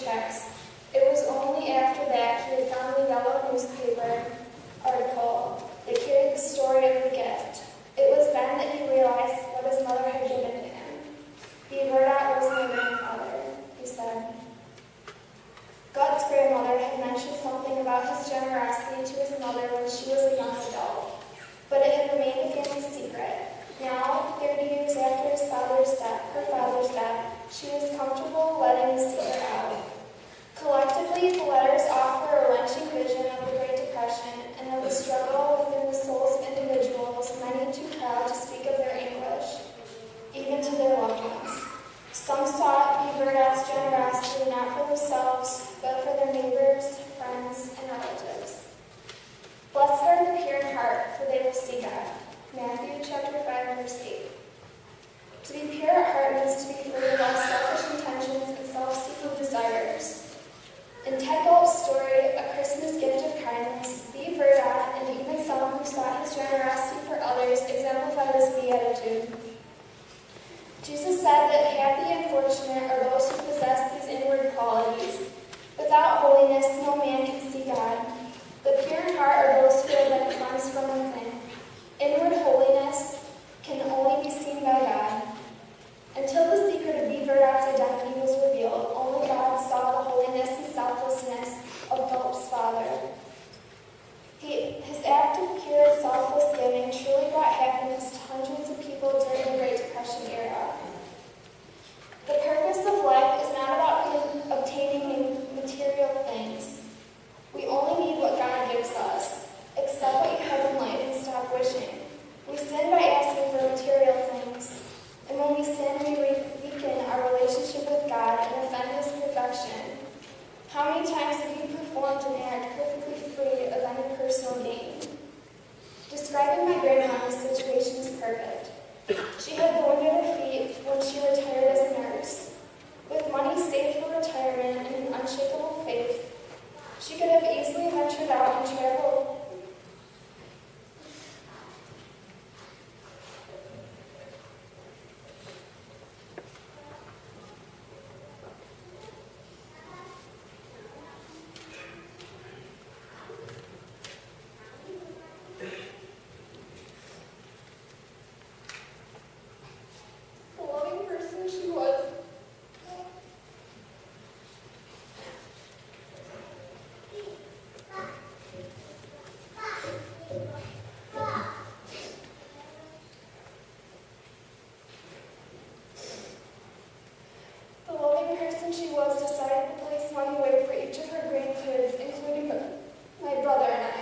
checks. It was only after that he had found the yellow newspaper article that carried the story of the gift. It was then that he realized what his mother had given to him. Beaverdat was my grandfather, he said. Gut's grandmother had mentioned something about his generosity to his mother when she was a young adult, but it had remained a family secret. Now, 30 years after her father's death, she was comfortable letting the secret out. Collectively, the letters offer a wrenching vision of the Great Depression and of the struggle within the souls of individuals, many too proud to speak of their anguish, even to their loved ones. Some sought Beaverdat's generosity not for themselves, but for their neighbors, friends, and relatives. Blessed are the pure in heart, for they will see God. Matthew chapter 5, verse 8. To be pure at heart means to be free of all selfish intentions and self-seeking desires. In S.T.A.G.E's story, A Christmas Gift of Kindness, Beaverdat, and even some who sought his generosity for others, exemplified this beatitude. Jesus said that happy and fortunate are those who possess these inward qualities. Without holiness, no man can see God. The pure in heart are those who have been cleansed from within. Inward holiness can only be seen by God. Until the secret of Beaverdat's identity was revealed, only God saw the holiness and selflessness of Gulp's father. His act of pure, selfless giving truly brought happiness to hundreds of people during the Great Depression era. The purpose of life is not about obtaining material things. We only need what God gives us. Accept what you have in life and stop wishing. We sin by asking for material things. And when we sin, we weaken our relationship with God and offend His perfection. How many times have you performed an act perfectly free of any personal gain? Describing my grandmother's situation is perfect. She had wounded her feet when she retired as a nurse. With money saved for retirement and an unshakable faith, she could have easily ventured out and traveled. She was decided to place money away for each of her grandkids, including my brother and I.